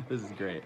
This is great.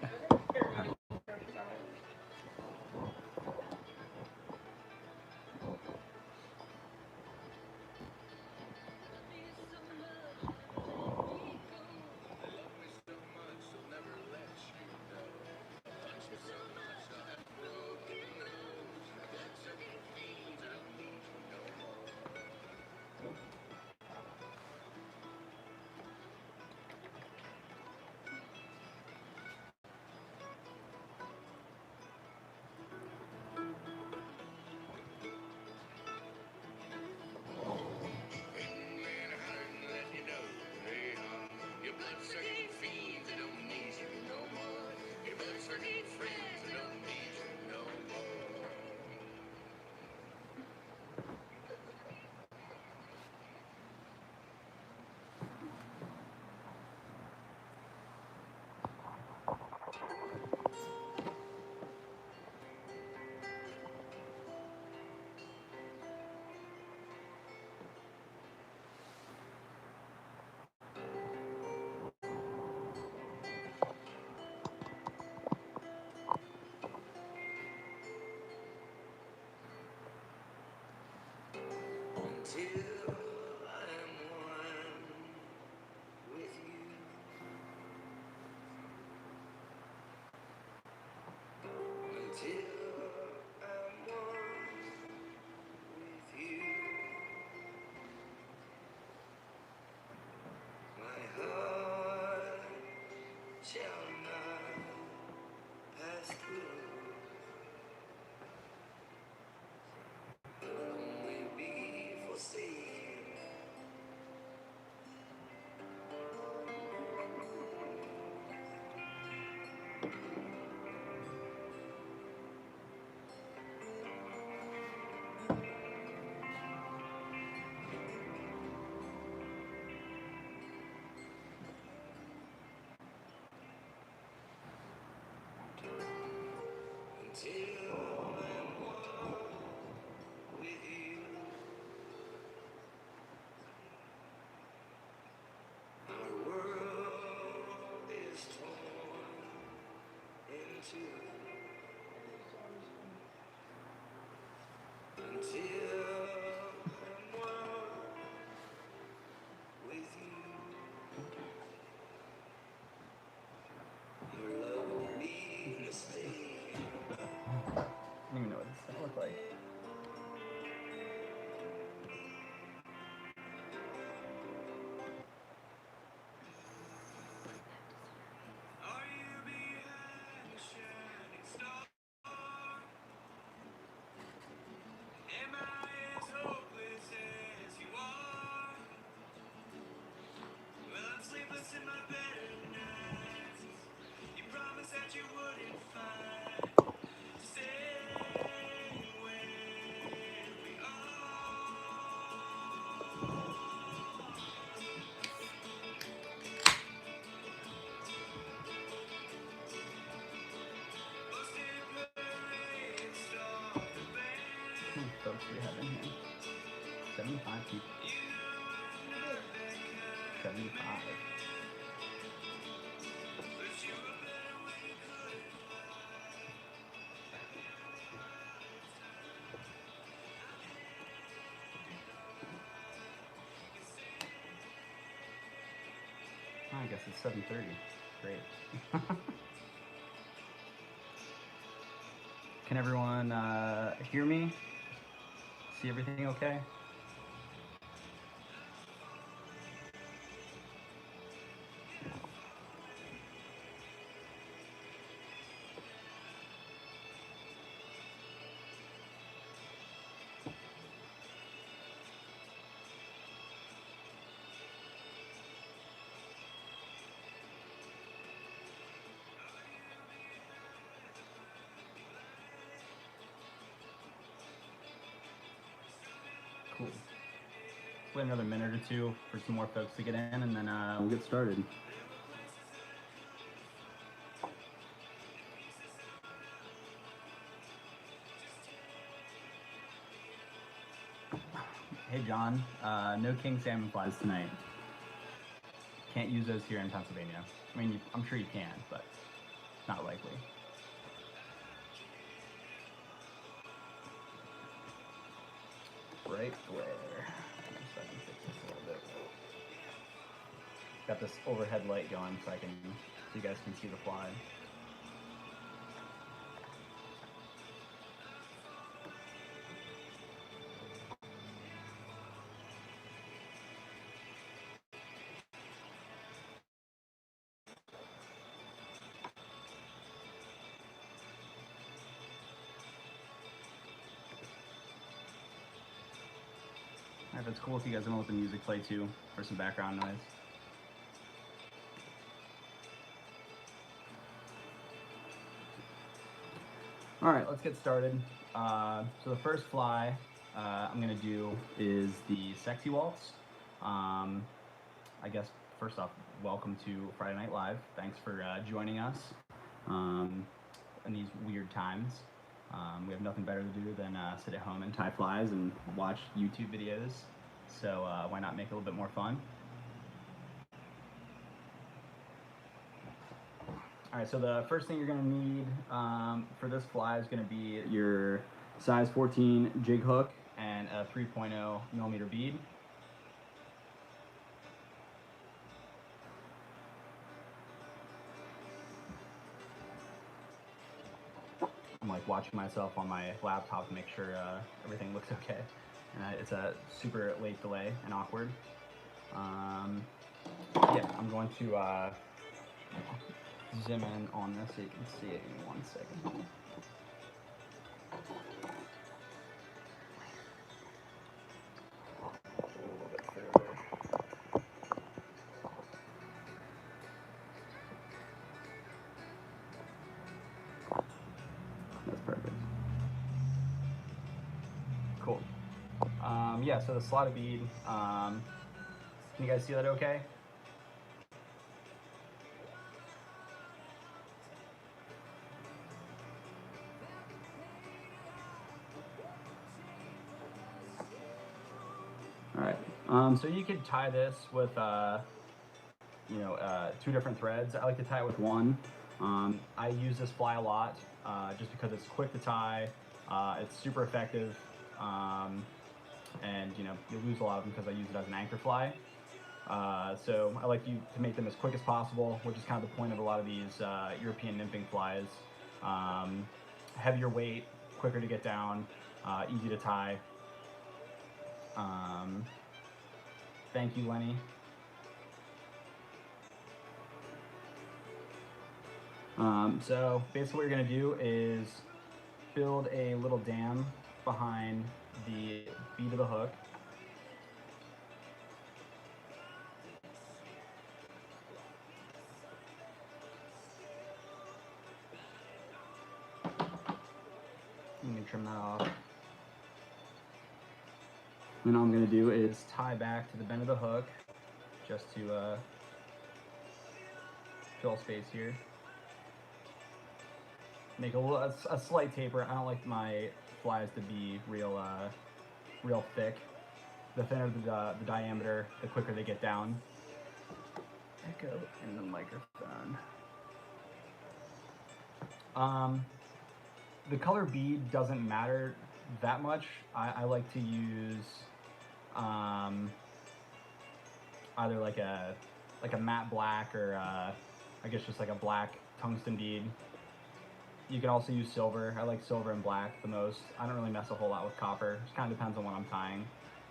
I don't even know what this is gonna look like. How many folks do we have in here? 75 people. 75. I guess it's 7:30. Great. Can everyone hear me? See everything okay? Cool. Wait another minute or two for some more folks to get in, and then we'll get started. Hey John, no king salmon flies tonight. Can't use those here in Pennsylvania. I mean, I'm sure you can, but not likely. Right flare. So I can fix this a little bit. Got this overhead light going so you guys can see the fly. If it's cool if you guys don't let the music play too for some background noise. All right, let's get started. So the first fly I'm gonna do is the Sexy Waltz. I guess first off, welcome to Friday Night Live. Thanks for joining us in these weird times. We have nothing better to do than sit at home and tie flies and watch YouTube videos. So why not make it a little bit more fun? All right, so the first thing you're gonna need for this fly is gonna be your size 14 jig hook and a 3.0 millimeter bead. I'm like watching myself on my laptop to make sure everything looks okay. And it's a super late delay and awkward. Yeah, I'm going to zoom in on this so you can see it in 1 second. A little bit further. That's perfect. Cool. Yeah, so the slotted bead, can you guys see that okay? All right, so you could tie this with, you know, 2 different threads. I like to tie it with one. I use this fly a lot just because it's quick to tie, it's super effective, and you know, you lose a lot of them because I use it as an anchor fly. So I like to make them as quick as possible, which is kind of the point of a lot of these European nymphing flies. Heavier weight, quicker to get down, easy to tie. Thank you, Lenny. So basically what you're gonna do is build a little dam behind the bead of the hook. Let me trim that off. Then all I'm gonna do is tie back to the bend of the hook just to fill space here. Make a slight taper. I don't like my flies to be real thick. The thinner the diameter, the quicker they get down. Echo in the microphone. The color bead doesn't matter that much. I like to use either like a matte black or I guess just like a black tungsten bead. You can also use silver. I like silver and black the most. I don't really mess a whole lot with copper. It kind of depends on what I'm tying.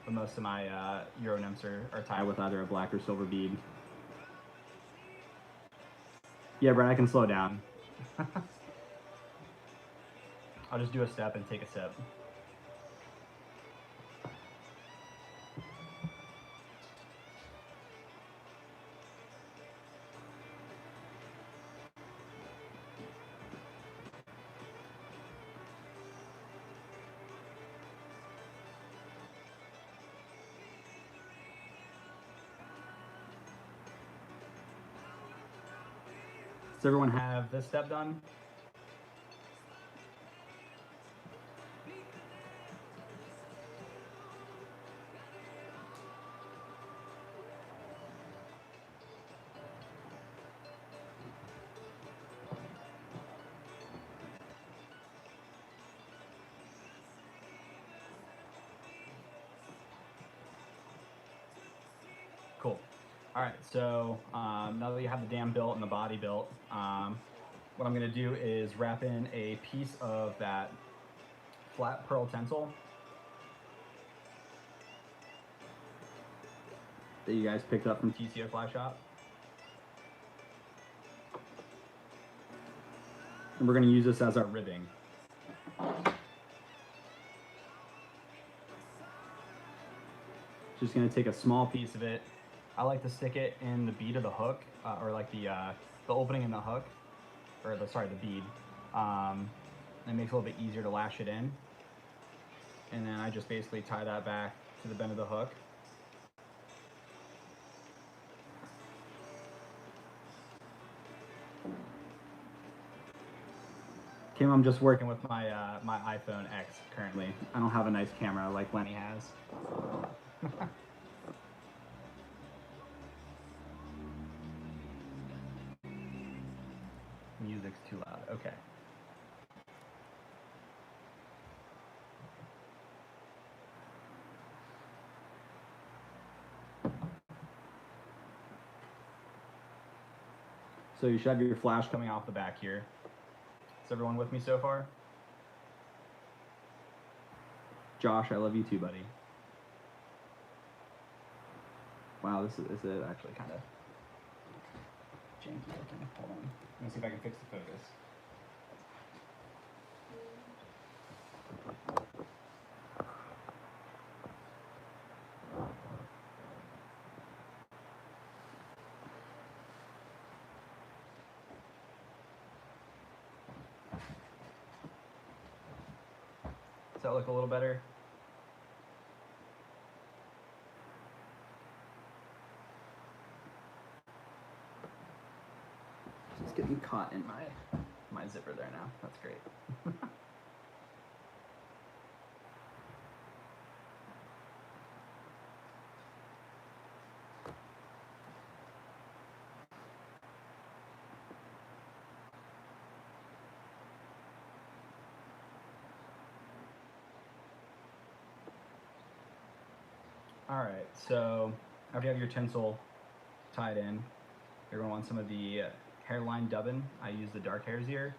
But most of my Euro nymphs are tied with either a black or silver bead. Yeah, Brett, I can slow down. I'll just do a step and take a sip. Does everyone have this step done? All right, so now that you have the dam built and the body built, what I'm going to do is wrap in a piece of that flat pearl tensile that you guys picked up from TCO Fly Shop. And we're going to use this as our ribbing. Just going to take a small piece of it. I like to stick it in the bead of the hook, or like the opening in the hook, or the bead. It makes it a little bit easier to lash it in. And then I just basically tie that back to the bend of the hook. Kim, I'm just working with my my iPhone X currently. I don't have a nice camera like Lenny has. Music's too loud. Okay. So you should have your flash coming off the back here. Is everyone with me so far? Josh, I love you too, buddy. Wow, this is actually kind of janky looking. Hold on. Let me see if I can fix the focus. Does that look a little better? Just getting caught in my zipper there now. That's great. All right, so after you have your tinsel tied in, you're going to want some of the hairline dubbing. I use the dark hairs here.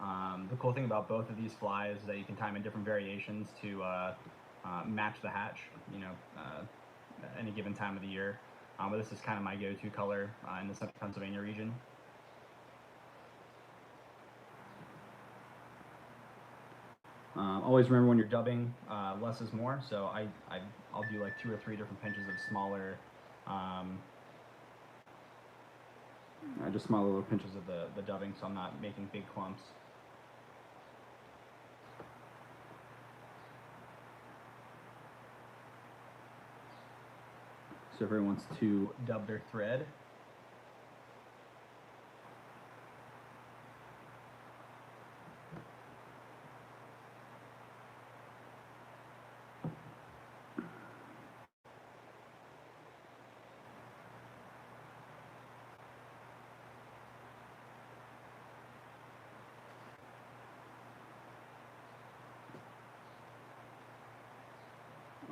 The cool thing about both of these flies is that you can tie them in different variations to match the hatch, you know, any given time of the year. But this is kind of my go-to color in the Central Pennsylvania region. Always remember when you're dubbing, less is more. So I'll do like 2 or 3 different pinches of smaller, just smaller little pinches of the dubbing, so I'm not making big clumps. So if everyone wants to dub their thread,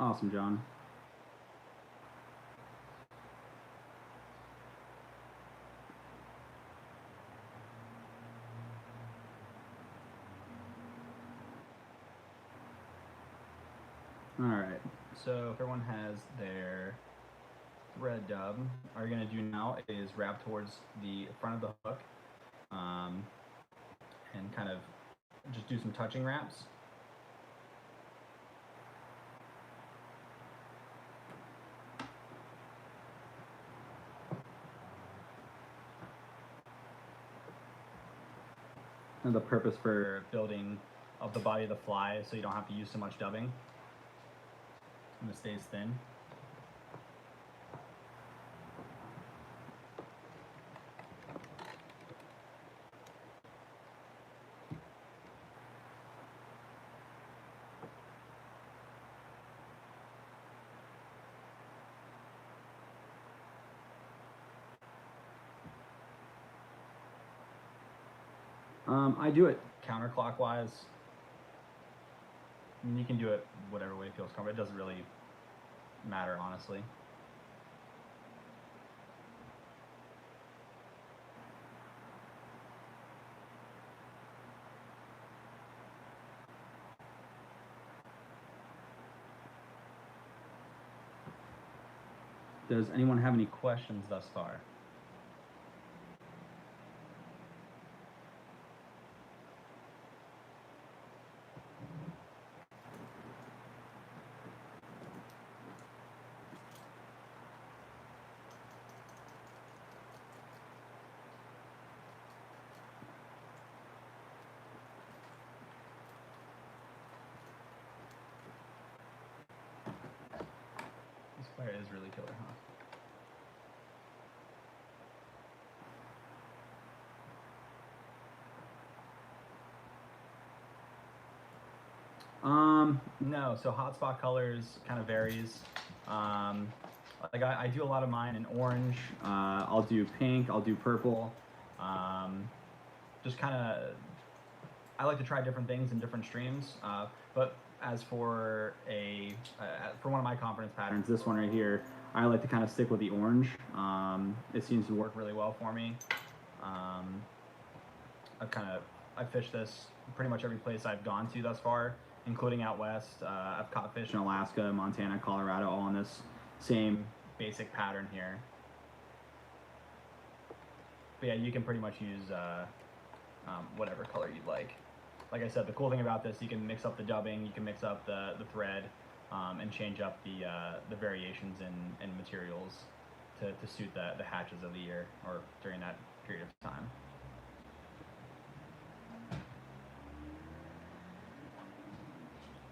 awesome, John. All right, so if everyone has their thread dub, all you're gonna do now is wrap towards the front of the hook, and kind of just do some touching wraps. And the purpose for building of the body of the fly, so you don't have to use so much dubbing, and it stays thin. I do it counterclockwise. I mean, you can do it whatever way feels comfortable. It doesn't really matter, honestly. Does anyone have any questions thus far? This player is really killer, huh? No, so hotspot colors kind of varies. Like I do a lot of mine in orange. I'll do pink. I'll do purple. Just kind of, I like to try different things in different streams. But as for for one of my confidence patterns, this one right here, I like to kind of stick with the orange. It seems to work really well for me. I've fished this pretty much every place I've gone to thus far, including out west. I've caught fish in Alaska, Montana, Colorado, all in this same basic pattern here. But yeah, you can pretty much use whatever color you'd like. Like I said, the cool thing about this, you can mix up the dubbing, you can mix up the thread, and change up the variations in materials to suit the hatches of the year or during that period of time.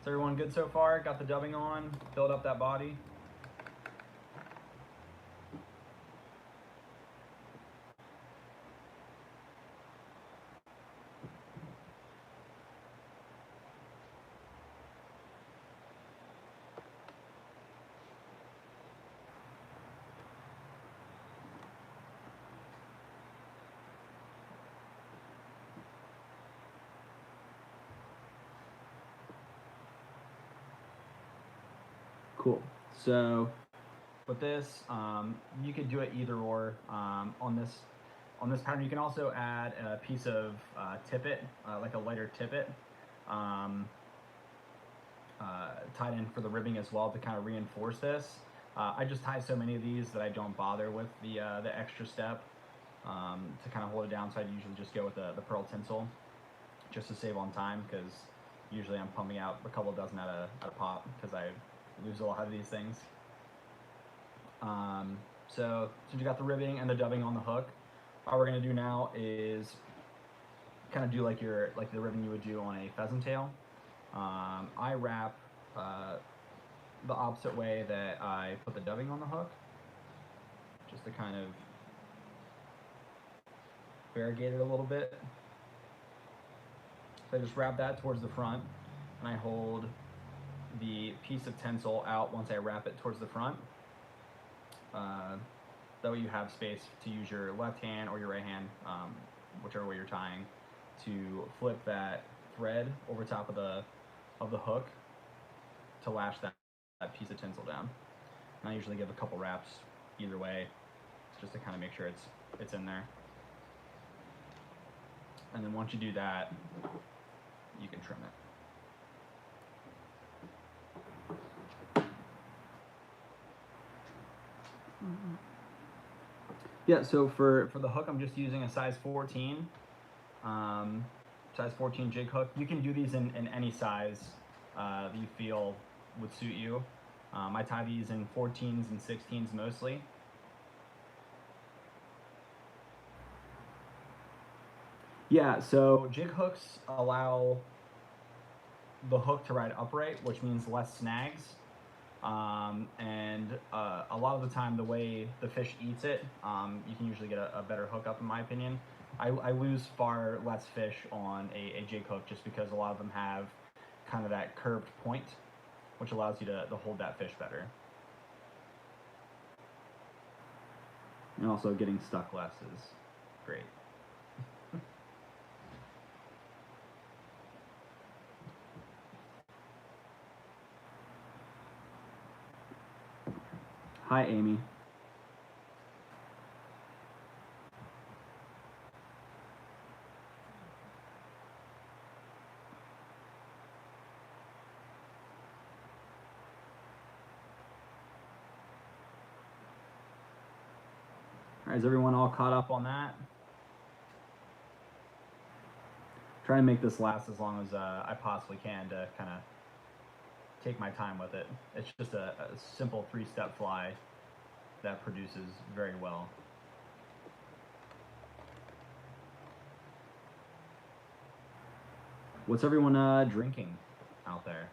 Is everyone good so far? Got the dubbing on? Build up that body? Cool. So with this, you could do it either or. On this pattern, you can also add a piece of tippet, like a lighter tippet, tied in for the ribbing as well to kind of reinforce this. I just tie so many of these that I don't bother with the extra step to kind of hold it down. So I usually just go with the pearl tinsel just to save on time, because usually I'm pumping out a couple dozen at a pop because I lose a lot of these things. So since you got the ribbing and the dubbing on the hook, all we're gonna do now is kind of do like the ribbing you would do on a pheasant tail. I wrap the opposite way that I put the dubbing on the hook, just to kind of variegate it a little bit. So I just wrap that towards the front, and I hold the piece of tinsel out once I wrap it towards the front. That way you have space to use your left hand or your right hand, whichever way you're tying, to flip that thread over top of the hook to lash that piece of tinsel down. And I usually give a couple wraps either way, just to kind of make sure it's in there. And then once you do that, you can trim it. Yeah, so for the hook, I'm just using a size 14. Size 14 jig hook. You can do these in any size that you feel would suit you. I tie these in 14s and 16s mostly. Yeah, so jig hooks allow the hook to ride upright, which means less snags. And a lot of the time, the way the fish eats it, you can usually get a better hookup, in my opinion. I lose far less fish on a jig hook just because a lot of them have kind of that curved point, which allows you to hold that fish better. And also getting stuck less is great. Hi, Amy. is everyone all caught up on that? Try and make this last as long as I possibly can to kind of take my time with it. It's just a simple 3-step fly that produces very well. What's everyone drinking out there?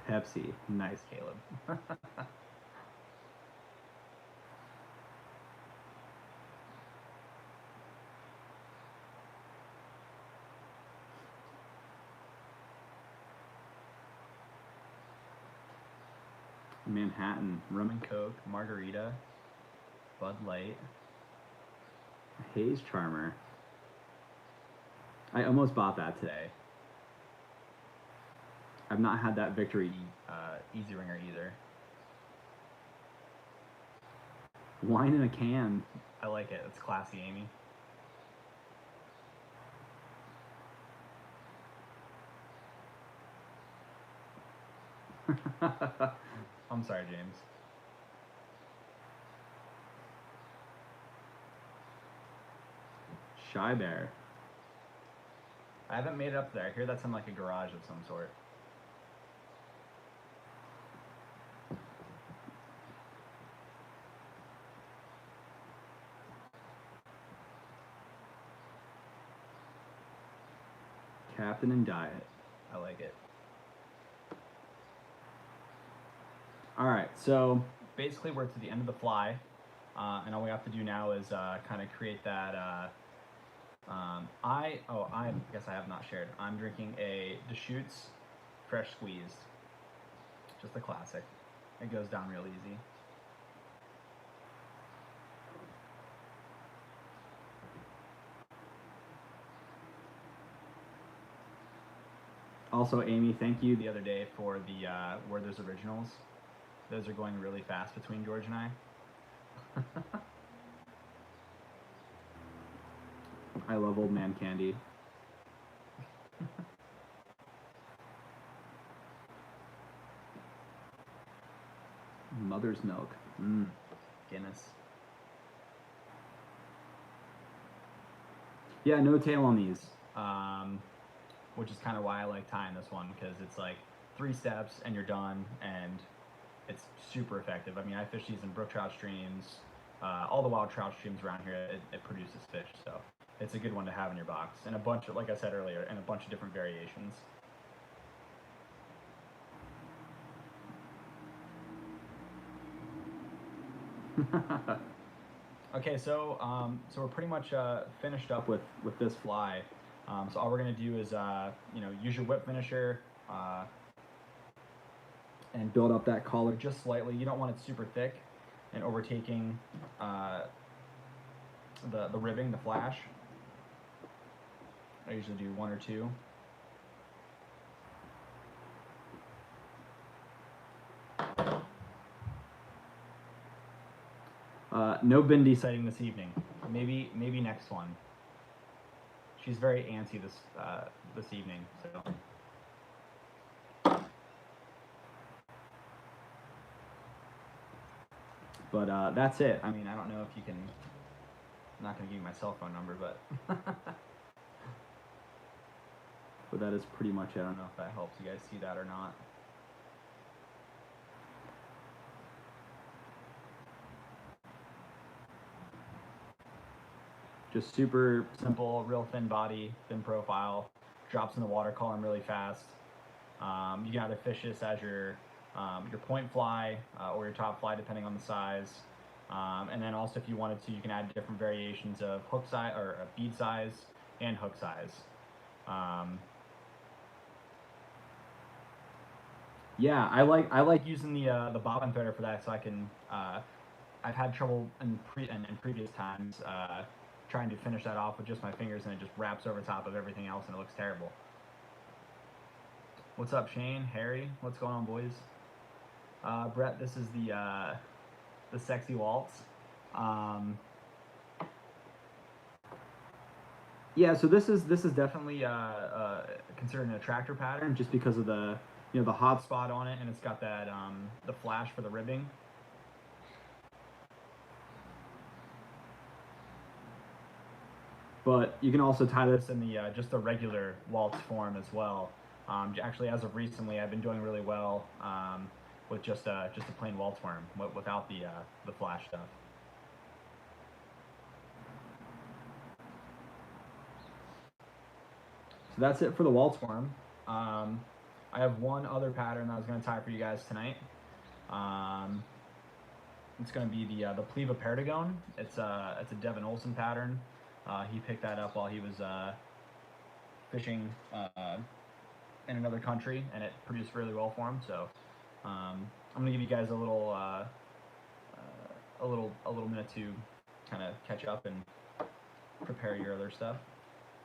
Pepsi. Nice, Caleb. Manhattan, rum and coke, margarita, Bud Light, Haze Charmer. I almost bought that today. I've not had that Victory Easy Ringer either. Wine in a can. I like it. It's classy, Amy. I'm sorry, James. Shy Bear. I haven't made it up there. I hear that's in like a garage of some sort. Captain and Diet. I like it. All right, so basically we're to the end of the fly, and all we have to do now is kind of create that. I guess I have not shared. I'm drinking a Deschutes fresh squeezed, just a classic. It goes down real easy. Also, Amy, thank you the other day for the Werther's Originals. Those are going really fast between George and I. I love old man candy. Mother's milk. Guinness. Yeah, no tail on these. Which is kind of why I like tying this one, because it's like 3 steps and you're done, and it's super effective. I mean, I fish these in brook trout streams, all the wild trout streams around here. It produces fish, so it's a good one to have in your box, and a bunch of, like I said earlier, and a bunch of different variations. Okay, so we're pretty much finished up with this fly. So all we're gonna do is use your whip finisher and build up that collar just slightly. You don't want it super thick and overtaking the ribbing, the flash. I usually do 1 or 2. No bindi sighting this evening. Maybe next one. She's very antsy this evening, so. But that's it. I mean, I don't know if you can. I'm not gonna give you my cell phone number, but but that is pretty much it. I don't know if that helps you guys see that or not. Just super simple, real thin body, thin profile, drops in the water column really fast. You can either fish this as your point fly or your top fly, depending on the size. And then also, if you wanted to, you can add different variations of hook size or bead size and hook size. Yeah, I like using the bobbin threader for that, so I can. I've had trouble in previous times trying to finish that off with just my fingers, and it just wraps over top of everything else, and it looks terrible. What's up, Shane? Harry? What's going on, boys? Brett, this is the sexy waltz. Yeah, so this is definitely considered an attractor pattern just because of the the hot spot on it, and it's got that the flash for the ribbing. But you can also tie this in the just the regular waltz form as well. Actually, as of recently, I've been doing really well with just a plain waltz form without the flash stuff. So that's it for the waltz form. I have one other pattern that I was going to tie for you guys tonight. It's going to be the Pleva Perdigone. It's a Devin Olson pattern. He picked that up while he was fishing in another country, and it produced really well for him. So I'm going to give you guys a little minute to kind of catch up and prepare your other stuff.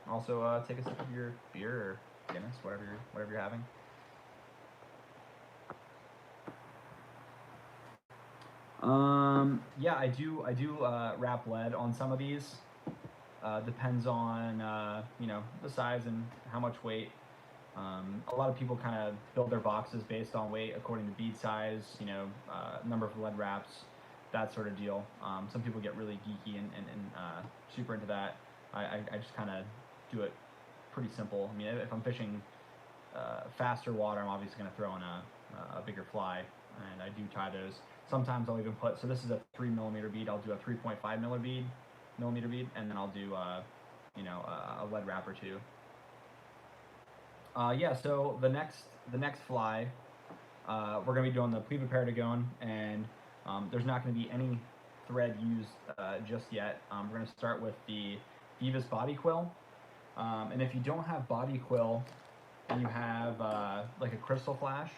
Also, take a sip of your beer or Guinness, whatever you're having. Yeah, I do wrap lead on some of these. Depends on the size and how much weight. A lot of people kind of build their boxes based on weight according to bead size, number of lead wraps, that sort of deal. Some people get really geeky and super into that. I just kind of do it pretty simple. I mean, if I'm fishing faster water, I'm obviously going to throw in a bigger fly, and I do tie those. Sometimes I'll even put, so this is a 3mm bead, I'll do a 3.5 millimeter bead, and then I'll do a lead wrap or two. Yeah, so the next fly, we're going to be doing the Pleva Perdigone, and there's not going to be any thread used just yet. We're going to start with the Divas Body Quill, and if you don't have body quill and you have like a crystal flash,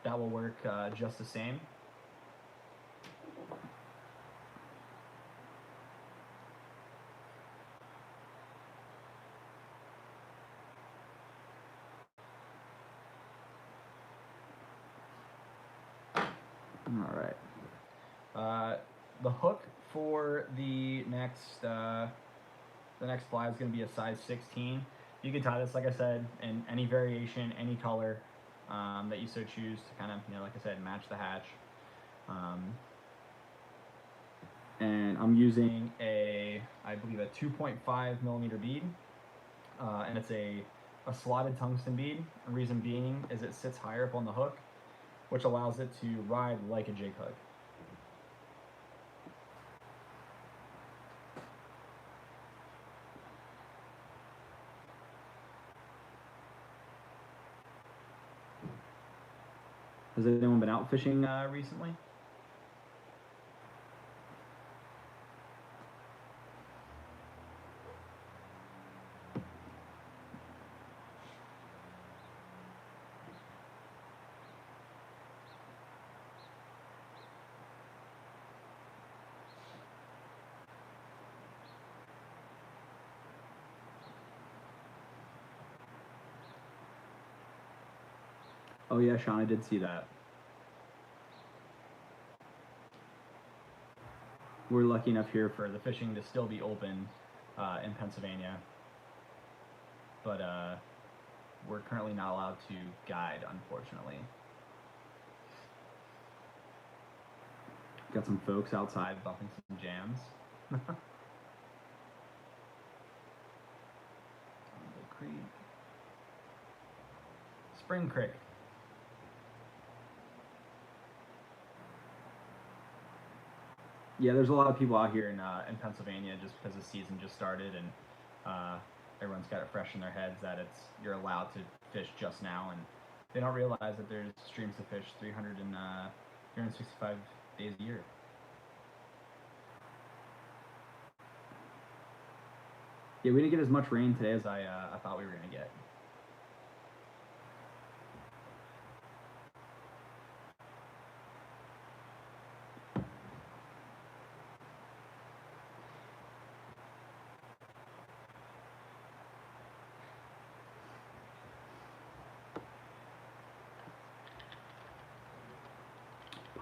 that will work just the same. All right. The hook for the next fly is going to be a size 16. You can tie this, like I said, in any variation, any color that you so choose to kind of, like I said, match the hatch. And I'm using I believe a 2.5mm bead, and it's a slotted tungsten bead. The reason being is it sits higher up on the hook, which allows it to ride like a jig hook. Has anyone been out fishing recently? Oh yeah, Sean, I did see that. We're lucky enough here for the fishing to still be open in Pennsylvania, but we're currently not allowed to guide, unfortunately. Got some folks outside bumping some jams. Creek. Spring Creek. Yeah, there's a lot of people out here in Pennsylvania just because the season just started, and everyone's got it fresh in their heads that you're allowed to fish just now, and they don't realize that there's streams to fish 365 days a year. Yeah, we didn't get as much rain today as I thought we were going to get.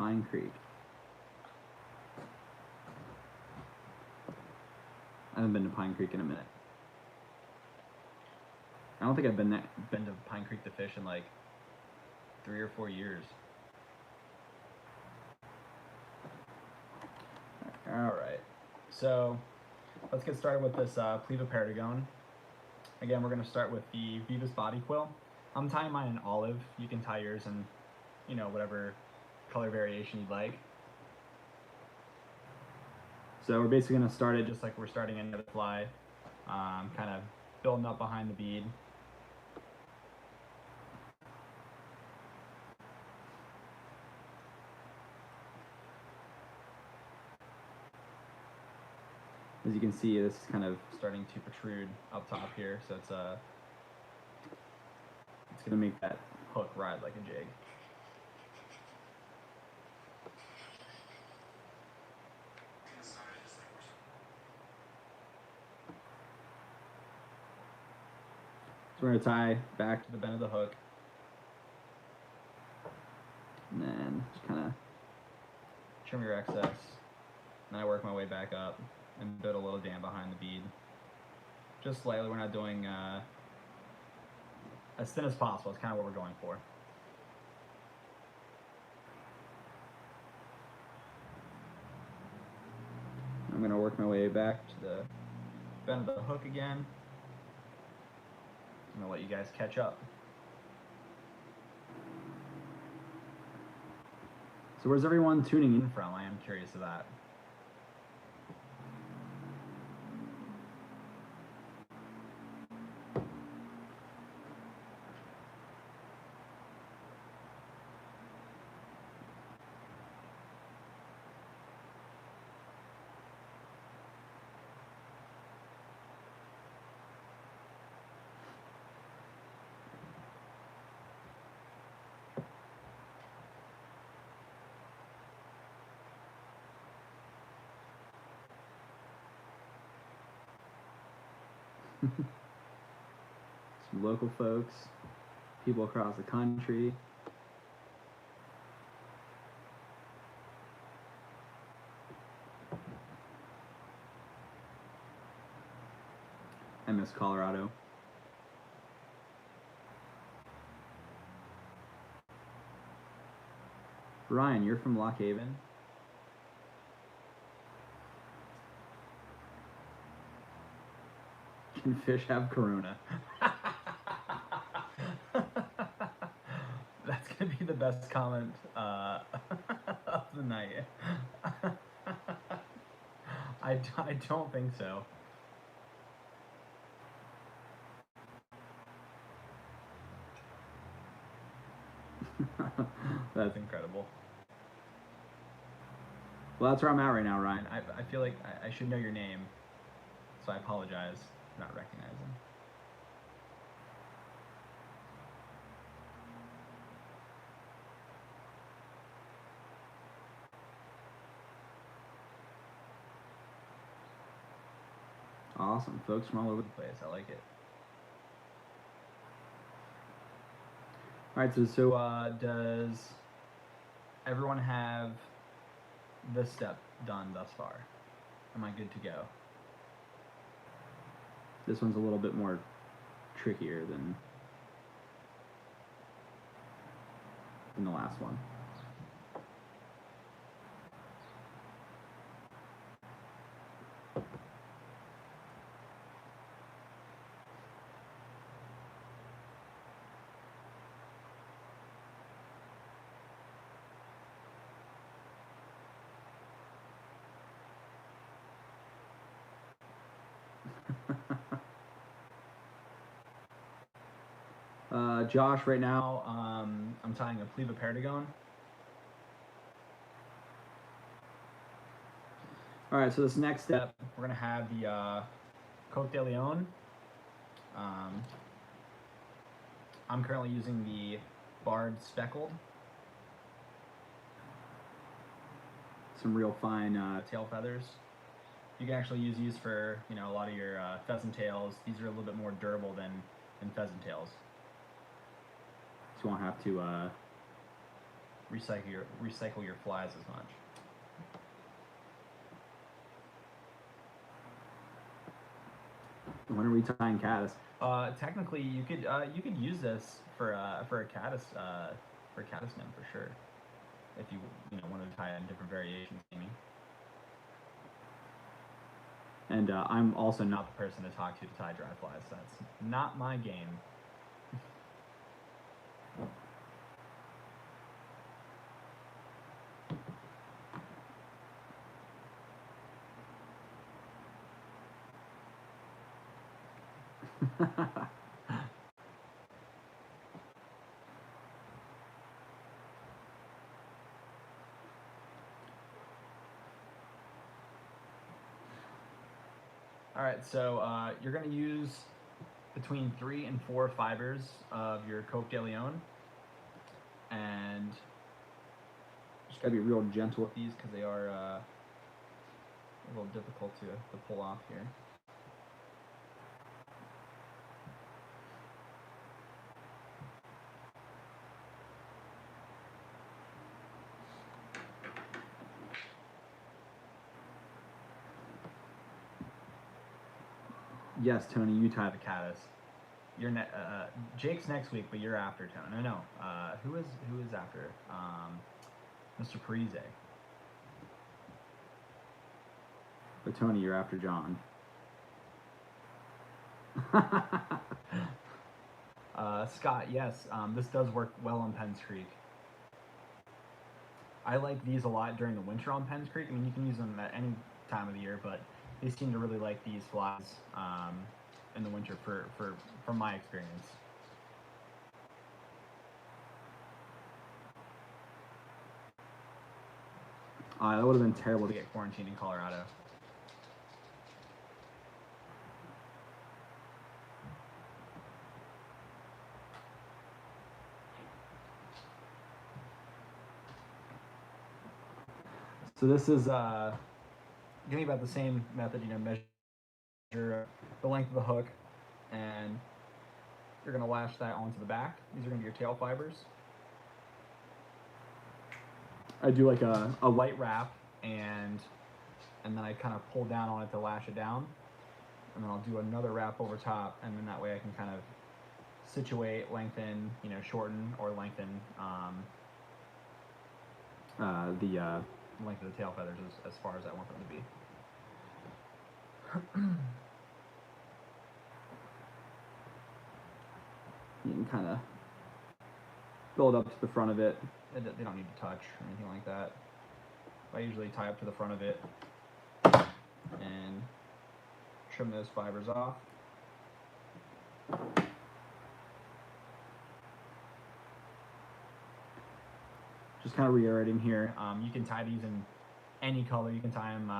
Pine Creek. I haven't been to Pine Creek in a minute. I don't think I've been to Pine Creek to fish in like 3 or 4 years. All right, so let's get started with this Pleva Perdigone. Again, we're going to start with the Vivus body quill. I'm tying mine in olive. You can tie yours in, you know, whatever color variation you'd like. So we're basically going to start it just like we're starting any other fly, kind of building up behind the bead. As you can see, this is kind of starting to protrude up top here, so it's going to make that hook ride like a jig. So we're going to tie back to the bend of the hook, and then just kind of trim your excess, and then I work my way back up and build a little dam behind the bead. Just slightly, we're not doing as thin as possible. It's kind of what we're going for. I'm going to work my way back to the bend of the hook again. I'm going to let you guys catch up. So where's everyone tuning in from? I am curious of that. Some local folks, people across the country. I miss Colorado. Ryan, you're from Lock Haven? Can fish have corona? That's gonna be the best comment of the night. I don't think so. That's incredible. Well, that's where I'm at right now, Ryan. I feel like I should know your name, so I apologize for not recognizing. Awesome. Folks from all over the place. I like it. All right, so does everyone have this step done thus far? Am I good to go? This one's a little bit more trickier than the last one. Josh, right now, I'm tying a Pleva Perdigone. All right, so this next step, we're gonna have the Cote de Leon. I'm currently using the Barred Speckled. Some real fine tail feathers. You can actually use these for, you know, a lot of your pheasant tails. These are a little bit more durable than pheasant tails. So you won't have to recycle your flies as much. When are we tying caddis? Technically, you could use this for a caddis nymph for sure, if you wanted to tie it in different variations, Amy. And I'm also not the person to talk to tie dry flies. That's not my game. All right, so you're going to use between 3 and 4 fibers of your Coke de Leon, and just got to be real gentle with these because they are a little difficult to pull off here. Yes, Tony, you tie the caddis. You're Jake's next week, but you're after Tony. No, who is after? Mr. Parise. But Tony, you're after John. Scott, yes, this does work well on Penns Creek. I like these a lot during the winter on Penns Creek. I mean, you can use them at any time of the year, but they seem to really like these flies in the winter from my experience. That would have been terrible to get quarantined in Colorado. So this is going to be about the same method, measure the length of the hook, and you're going to lash that onto the back. These are going to be your tail fibers. I do like a light wrap, and then I kind of pull down on it to lash it down, and then I'll do another wrap over top, and then that way I can kind of situate, lengthen, shorten or lengthen the length of the tail feathers as far as I want them to be. You can kind of build up to the front of it. They don't need to touch or anything like that. I usually tie up to the front of it and trim those fibers off. Just kind of reiterating here. You can tie these in any color. You can tie them,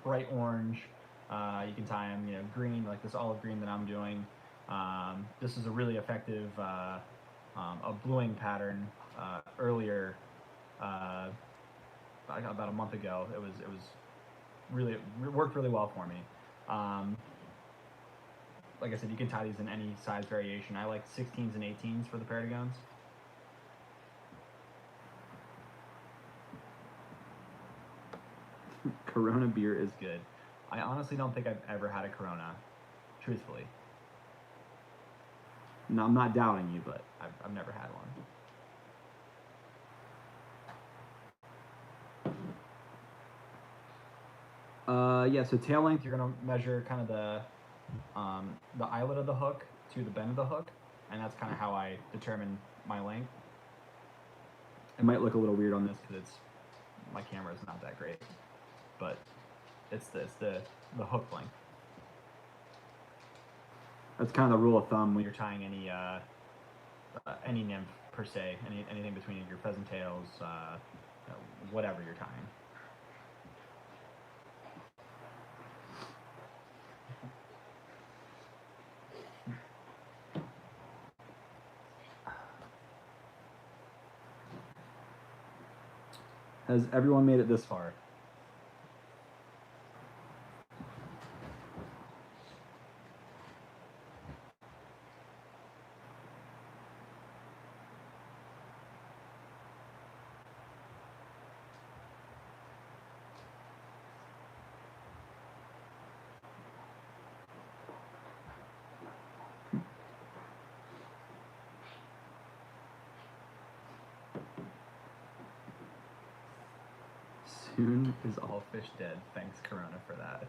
bright orange. You can tie them, green, like this olive green that I'm doing. This is a really effective a bluing pattern earlier, about a month ago. It worked really well for me. Like I said, you can tie these in any size variation. I like 16s and 18s for the Perdigons. Corona beer is good. I honestly don't think I've ever had a Corona, truthfully. No, I'm not doubting you, but I've never had one. Yeah, so tail length, you're going to measure kind of the eyelet of the hook to the bend of the hook, and that's kind of how I determine my length. It might look a little weird on this because my camera is not that great, but it's the hook length. That's kind of the rule of thumb when you're tying any nymph per se, anything between your pheasant tails, whatever you're tying. Has everyone made it this far? Soon is all fish dead. Thanks, Corona, for that.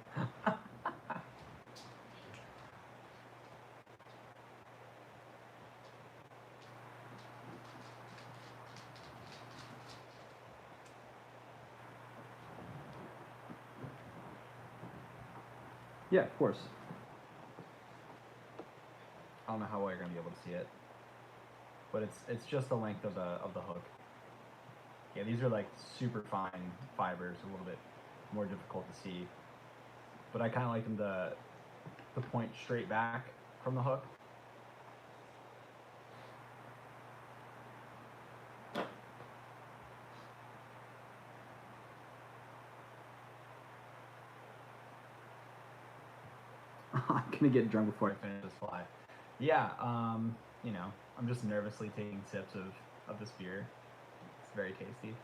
Yeah, of course. I don't know how well you're gonna be able to see it, but it's just the length of the hook. Yeah, these are like super fine fibers, a little bit more difficult to see. But I kind of like them to point straight back from the hook. I'm gonna get drunk before I finish this fly. Yeah, you know, I'm just nervously taking sips of this beer. It's very tasty.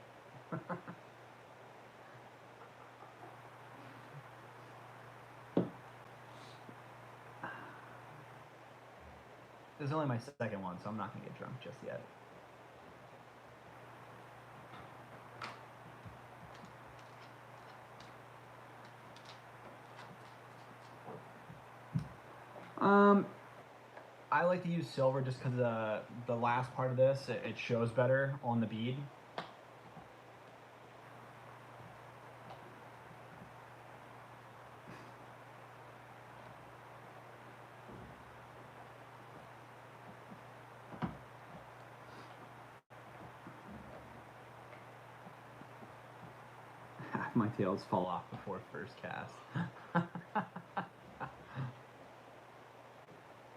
This is only my second one, so I'm not gonna get drunk just yet. I like to use silver just because the last part of this, it shows better on the bead. Half my tails fall off before first cast.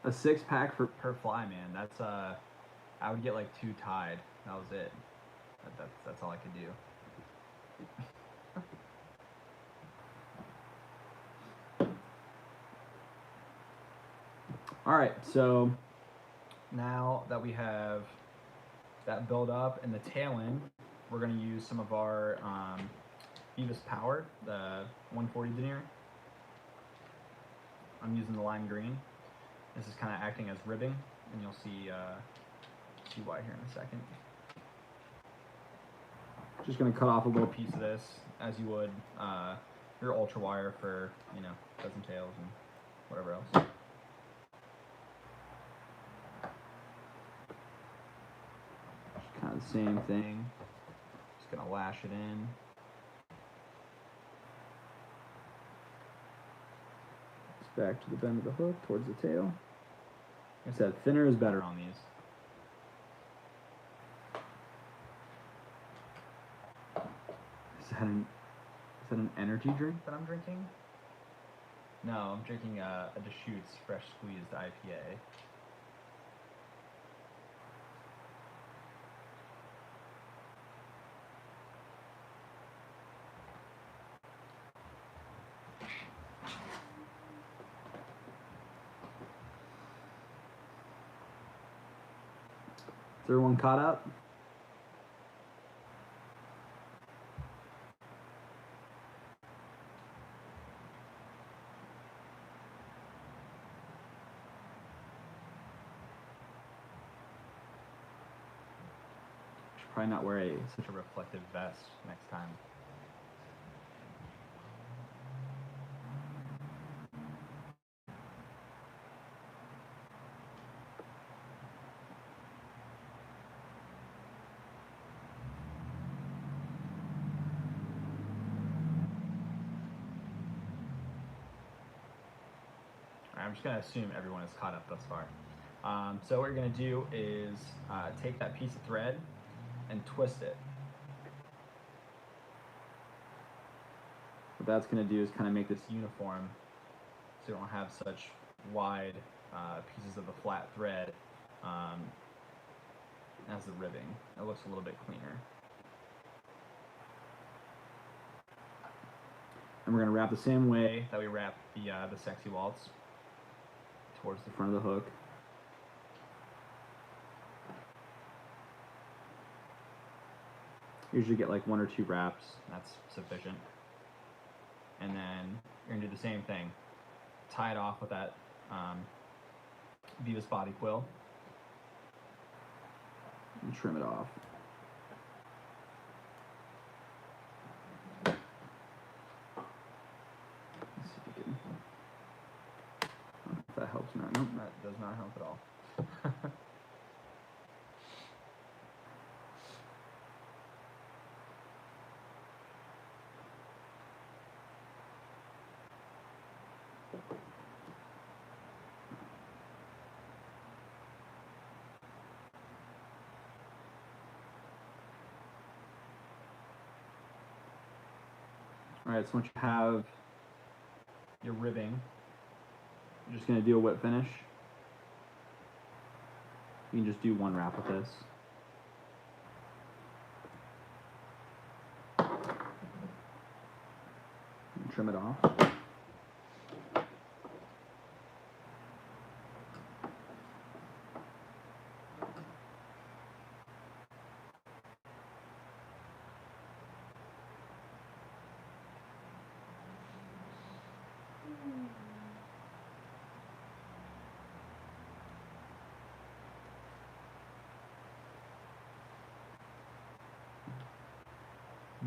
A 6-pack per fly, man. That's I would get like 2 tied. That was it. That's all I could do. All right, so now that we have that build up and the tail end, we're gonna use some of our Beavis Power, the 140 denier. I'm using the lime green. This is kind of acting as ribbing, and you'll see why here in a second. Just gonna cut off a little piece of this, as you would your ultra wire for, you know, pheasant tails and whatever else. Just kind of the same thing. Just gonna lash it in. It's back to the bend of the hook towards the tail. Like I said, thinner is better on these. Is that an energy drink that I'm drinking? No, I'm drinking a Deschutes fresh squeezed IPA. Is everyone caught up? Should probably not wear such a reflective vest next time. I'm just going to assume everyone is caught up thus far. So what you're going to do is take that piece of thread and twist it. What that's going to do is kind of make this uniform so you don't have such wide pieces of the flat thread as the ribbing. It looks a little bit cleaner. And we're going to wrap the same way that we wrap the sexy waltz towards the front of the hook. Usually get like 1 or 2 wraps, that's sufficient. And then you're gonna do the same thing. Tie it off with that Beavis body quill and trim it off. Nope, that does not help at all. All right, so once you have your ribbing, you're just going to do a whip finish. You can just do one wrap with this. And trim it off.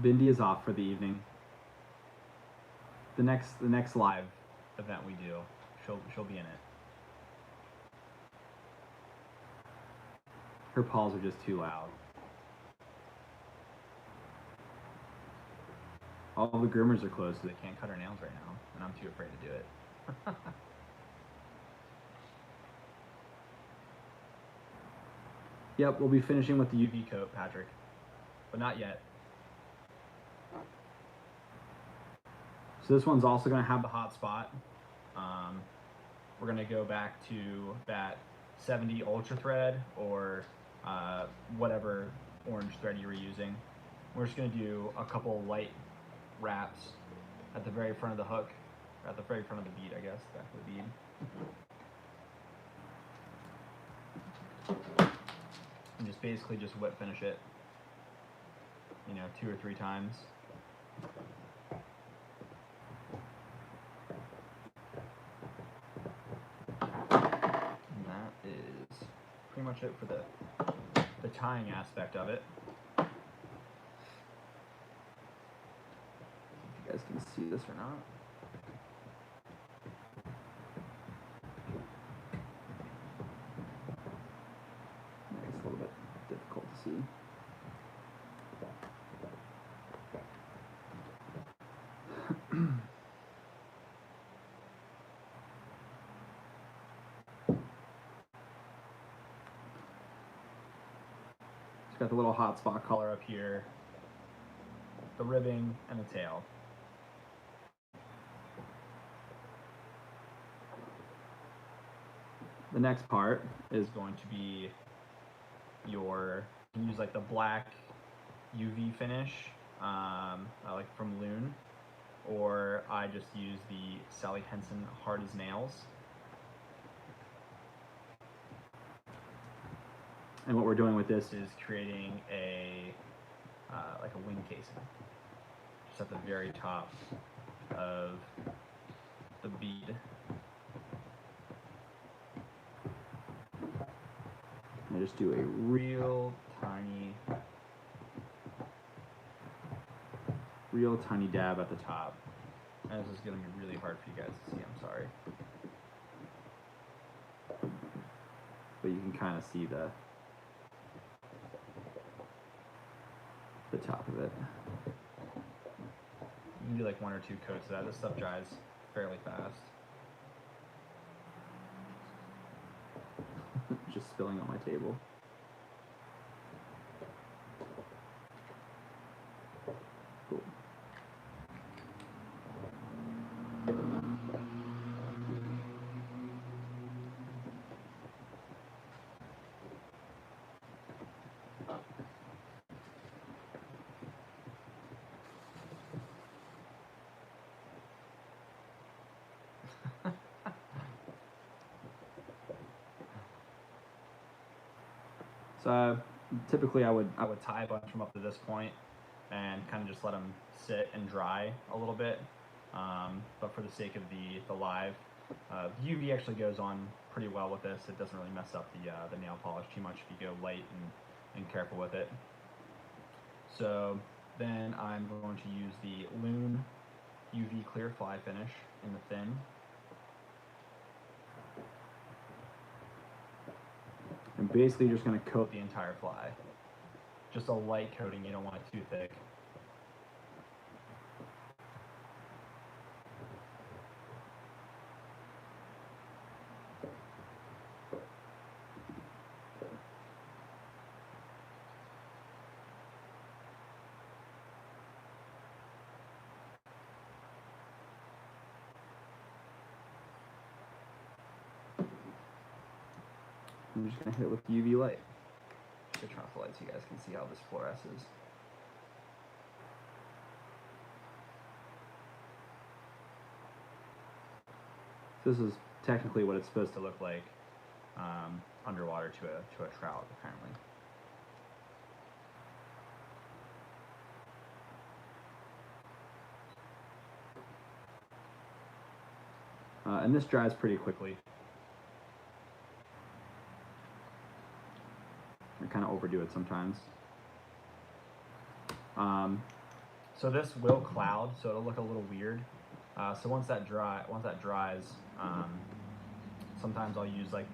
Bindi is off for the evening. The next live event we do, she'll be in it. Her paws are just too loud. All the groomers are closed, so they can't cut her nails right now, and I'm too afraid to do it. Yep, we'll be finishing with the UV coat, Patrick, but not yet. So this one's also going to have the hot spot. We're going to go back to that 70 Ultra thread or whatever orange thread you were using. We're just going to do a couple light wraps at the very front of the hook, or at the very front of the bead, I guess, back of the bead. And just basically just whip finish it, 2 or 3 times. And that is pretty much it for the tying aspect of it. If you guys can see this or not. It's a little bit difficult to see. It's got the little hot spot color up here, the ribbing, and the tail. The next part is going to be you can use like the black UV finish, like from Loon, or I just use the Sally Henson Hard as Nails. And what we're doing with this is creating like a wing casing, just at the very top of the bead. I just do a real tiny dab at the top. And this is going to be really hard for you guys to see, I'm sorry. But you can kind of see the top of it. You can do like 1 or 2 coats of that. This stuff dries fairly fast. Just spilling on my table. Cool. So typically I would tie a bunch of them up to this point and kind of just let them sit and dry a little bit. But for the sake of the live, UV actually goes on pretty well with this. It doesn't really mess up the nail polish too much if you go light and careful with it. So then I'm going to use the Loon UV clear fly finish in the thin. And basically you're just going to coat the entire fly. Just a light coating, you don't want it too thick. I'm just going to hit it with UV light. Good turn off the light so you guys can see how this fluoresces. This is technically what it's supposed to look like underwater to a trout, apparently. And this dries pretty quickly. I kind of overdo it sometimes. So this will cloud, so it'll look a little weird. So once that dries, sometimes I'll use like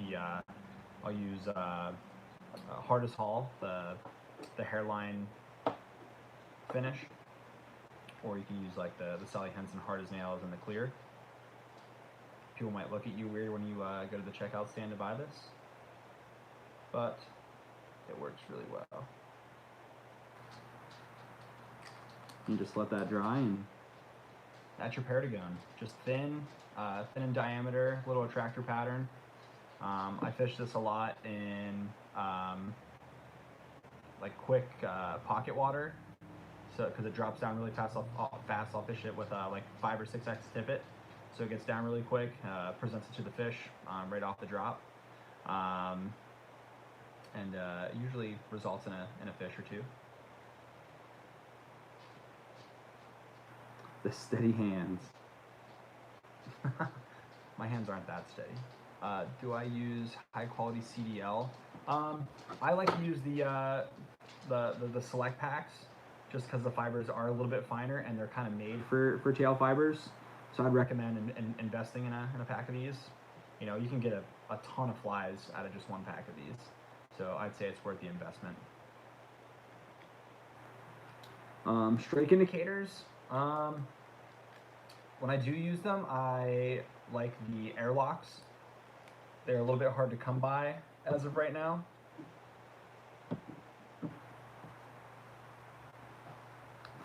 hardest hull, the hairline finish, or you can use like the Sally Henson hard as nails in the clear. People might look at you weird when you go to the checkout stand to buy this, but it works really well. You just let that dry, and that's your Perdigon. Just thin in diameter, little attractor pattern. I fish this a lot in like quick pocket water, so because it drops down really fast. I'll fish it with like 5 or 6x tippet, so it gets down really quick. Presents it to the fish right off the drop, and usually results in a fish or two. The steady hands. My hands aren't that steady. Do I use high quality CDL? I like to use the select packs just because the fibers are a little bit finer and they're kind of made for tail fibers. So I'd recommend investing in a pack of these. You know, you can get a ton of flies out of just one pack of these. So I'd say it's worth the investment. Strike indicators. When I do use them, I like the airlocks. They're a little bit hard to come by as of right now.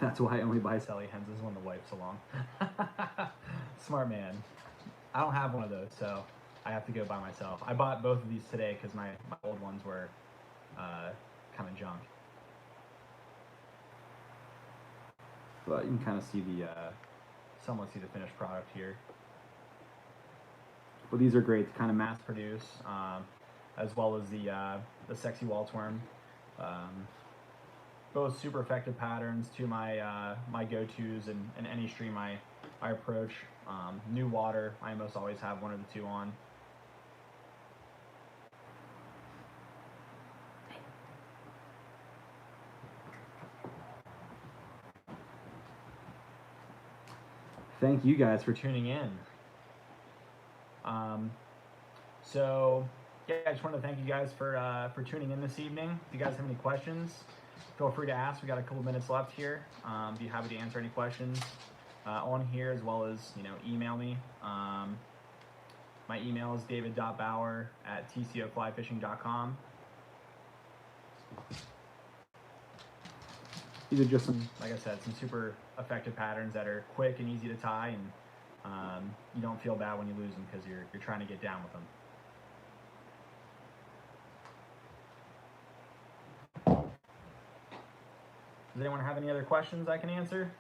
That's why I only buy Sally Henson's when the wife's along. Smart man. I don't have one of those, so I have to go by myself. I bought both of these today because my old ones were kind of junk. But you can kind of see somewhat see the finished product here. But these are great to kind of mass produce, as well as the sexy waltz worm. Both super effective patterns to my my go-tos in any stream I approach. New water, I almost always have one or the two on. Thank you guys for tuning in. So yeah, I just wanted to thank you guys for tuning in this evening. If you guys have any questions, feel free to ask. We got a couple minutes left here. Be happy to answer any questions on here, as well as email me. My email is david.bauer@tcoflyfishing.com. These are just some, like I said, some super effective patterns that are quick and easy to tie, and you don't feel bad when you lose them because you're trying to get down with them. Does anyone have any other questions I can answer?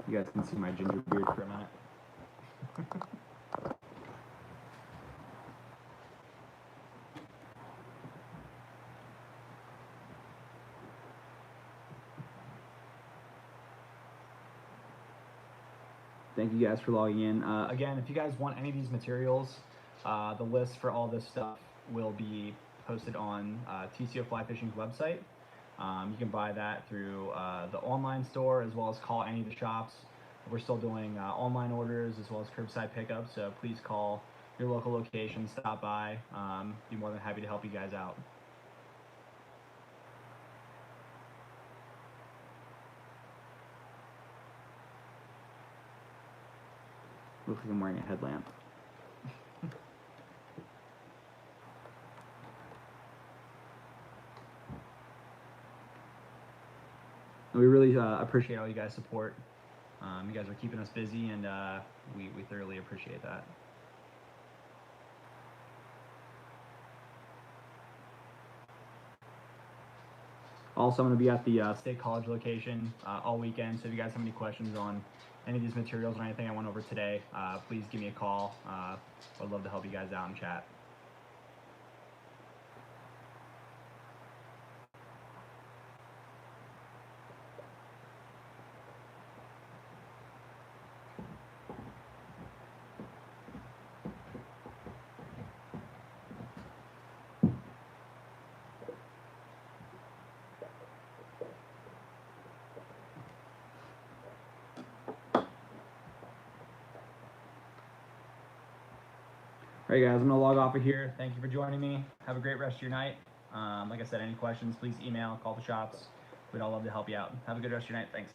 You guys can see my ginger beard for a minute. Thank you guys for logging in. Again, if you guys want any of these materials, the list for all this stuff will be posted on TCO Fly Fishing's website. You can buy that through the online store as well as call any of the shops. We're still doing online orders as well as curbside pickup, so please call your local location, stop by. Be more than happy to help you guys out. Looks like I'm wearing a headlamp. We really appreciate all you guys' support. You guys are keeping us busy, and we thoroughly appreciate that. Also, I'm going to be at the State College location all weekend, so if you guys have any questions on any of these materials or anything I went over today, please give me a call. I'd love to help you guys out and chat. All right, guys, I'm going to log off of here. Thank you for joining me. Have a great rest of your night. Like I said, any questions, please email, call the shops. We'd all love to help you out. Have a good rest of your night. Thanks.